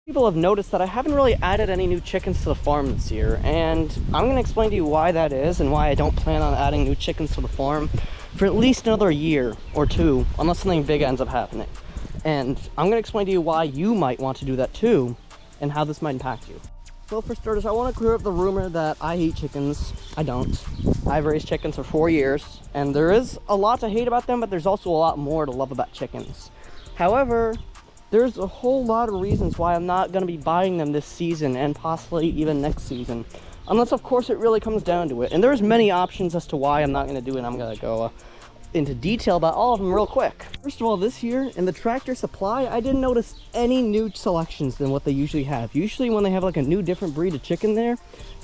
People have noticed that I haven't really added any new chickens to the farm this year, and I'm going to explain to you why that is and why I don't plan on adding new chickens to the farm for at least another year or two, unless something big ends up happening. And I'm going to explain to you why you might want to do that too, and how this might impact you. So for starters, I want to clear up the rumor that I hate chickens. I don't. I've raised chickens for 4 years, and there is a lot to hate about them, but there's also a lot more to love about chickens. However, there's a whole lot of reasons why I'm not going to be buying them this season and possibly even next season. Unless, of course, it really comes down to it. And there's many options as to why I'm not going to do it. I'm going to go into detail about all of them real quick. First of all, this year in the Tractor Supply, I didn't notice any new selections than what they usually have. Usually when they have like a new different breed of chicken there,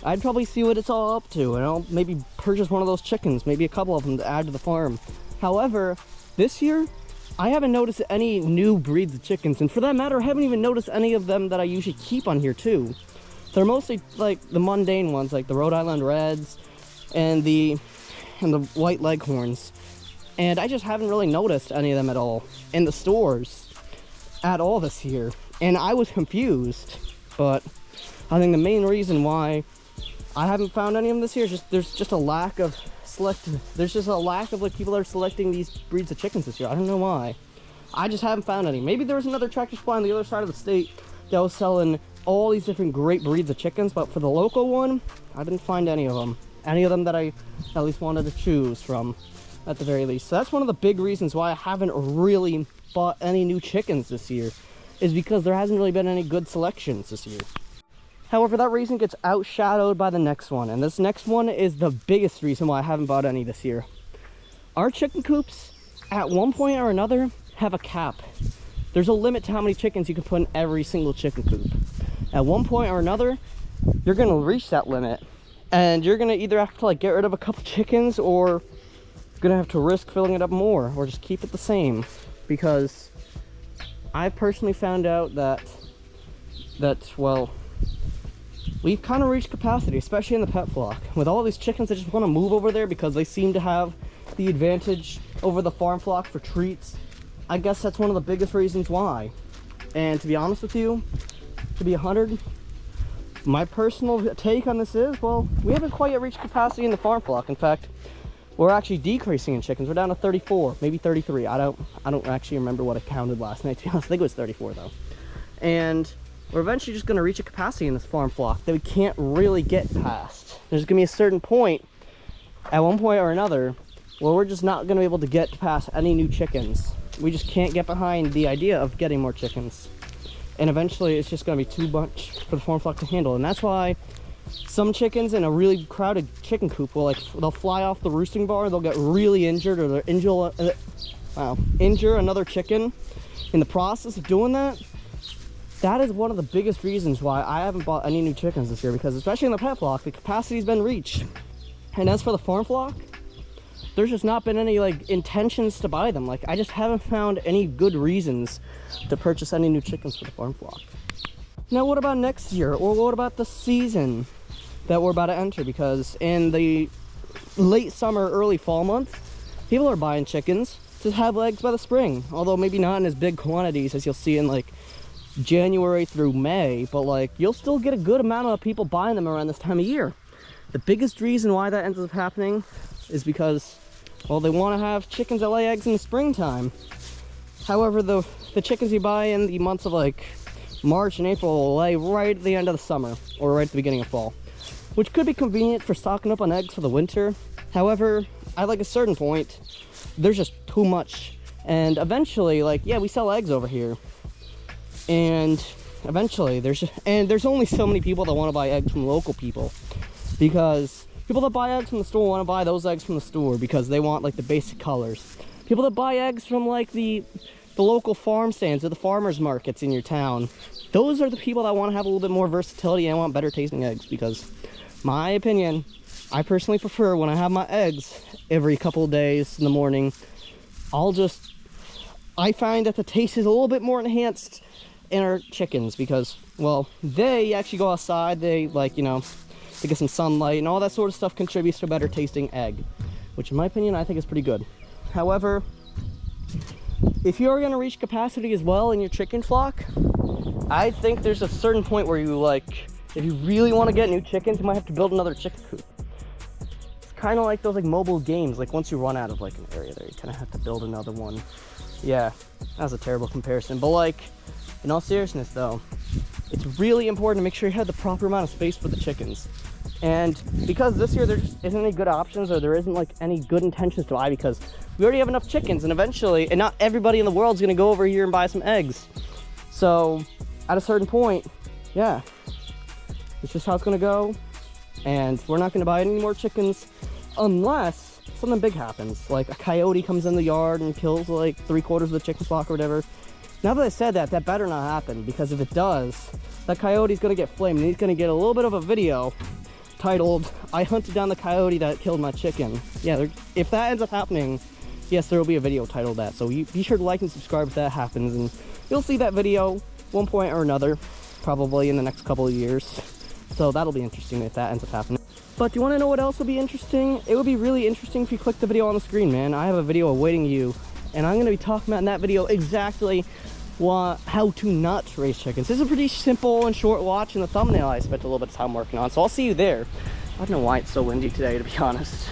I'd probably see what it's all up to. And I'll maybe purchase one of those chickens, maybe a couple of them to add to the farm. However, this year, I haven't noticed any new breeds of chickens, and for that matter, I haven't even noticed any of them that I usually keep on here too. They're mostly like the mundane ones, like the Rhode Island Reds and the White Leghorns. And I just haven't really noticed any of them at all in the stores at all this year. And I was confused, but I think the main reason why I haven't found any of them this year is there's just a lack of there's just a lack of like people that are selecting these breeds of chickens this year. I don't know why. I just haven't found any. Maybe there was another Tractor Supply on the other side of the state that was selling all these different great breeds of chickens, but for the local one, I didn't find any of them. Any of them that I at least wanted to choose from, at the very least. So that's one of the big reasons why I haven't really bought any new chickens this year, is because there hasn't really been any good selections this year. However, that reason gets outshadowed by the next one, and this next one is the biggest reason why I haven't bought any this year. Our chicken coops, at one point or another, have a cap. There's a limit to how many chickens you can put in every single chicken coop. At one point or another, you're going to reach that limit, and you're going to either have to like get rid of a couple chickens, or you're going to have to risk filling it up more, or just keep it the same. Because I've personally found out that well, we've kind of reached capacity, especially in the pet flock. With all these chickens that just want to move over there because they seem to have the advantage over the farm flock for treats. I guess that's one of the biggest reasons why. And to be honest with you, to be 100, my personal take on this is, well, we haven't quite yet reached capacity in the farm flock. In fact, we're actually decreasing in chickens. We're down to 34, maybe 33. I don't actually remember what I counted last night, to be honest. I think it was 34 though. And we're eventually just going to reach a capacity in this farm flock that we can't really get past. There's going to be a certain point, at one point or another, where we're just not going to be able to get past any new chickens. We just can't get behind the idea of getting more chickens. And eventually it's just going to be too much for the farm flock to handle. And that's why some chickens in a really crowded chicken coop will they'll fly off the roosting bar, they'll get really injured, or they'll injure another chicken in the process of doing that. That is one of the biggest reasons why I haven't bought any new chickens this year, because especially in the pet flock, the capacity's been reached. And as for the farm flock, there's just not been any like intentions to buy them. Like, I just haven't found any good reasons to purchase any new chickens for the farm flock. Now, what about next year? Or what about the season that we're about to enter? Because in the late summer, early fall months, people are buying chickens to have eggs by the spring. Although maybe not in as big quantities as you'll see in like January through May, but like you'll still get a good amount of people buying them around this time of year. The biggest reason why that ends up happening is because, well, they want to have chickens that lay eggs in the springtime. However, the chickens you buy in the months of like March and April will lay right at the end of the summer or right at the beginning of fall, which could be convenient for stocking up on eggs for the winter. However, at like a certain point, there's just too much, and eventually, like, yeah, we sell eggs over here, and eventually there's only so many people that want to buy eggs from local people, because people that buy eggs from the store want to buy those eggs from the store because they want like the basic colors. People that buy eggs from like the local farm stands or the farmers markets in your town, those are the people that want to have a little bit more versatility and want better tasting eggs. Because my opinion, I personally prefer when I have my eggs every couple of days in the morning, I find that the taste is a little bit more enhanced in our chickens, because, well, they actually go outside, they like, you know, they get some sunlight, and all that sort of stuff contributes to a better tasting egg, which in my opinion I think is pretty good. However, if you're going to reach capacity as well in your chicken flock, I think there's a certain point where you like, if you really want to get new chickens, you might have to build another chicken coop. It's kind of like those like mobile games. Like once you run out of like an area there, you kind of have to build another one. Yeah, that was a terrible comparison. But like, in all seriousness though, it's really important to make sure you have the proper amount of space for the chickens. And because this year there just isn't any good options, or there isn't like any good intentions to buy, because we already have enough chickens, and eventually, and not everybody in the world is gonna go over here and buy some eggs. So at a certain point, yeah, it's just how it's gonna go. And we're not gonna buy any more chickens unless something big happens. Like a coyote comes in the yard and kills like 3/4 of the chicken flock or whatever. Now that I said that, that better not happen, because if it does, that coyote's gonna get flamed, and he's gonna get a little bit of a video titled, "I hunted down the coyote that killed my chicken." Yeah, if that ends up happening, yes, there will be a video titled that. So be sure to like and subscribe if that happens, and you'll see that video one point or another, probably in the next couple of years. So that'll be interesting if that ends up happening. But do you want to know what else will be interesting? It would be really interesting if you click the video on the screen, man. I have a video awaiting you, and I'm going to be talking about in that video exactly how to not raise chickens. This is a pretty simple and short watch. In the thumbnail I spent a little bit of time working on, so I'll see you there. I don't know why it's so windy today, to be honest.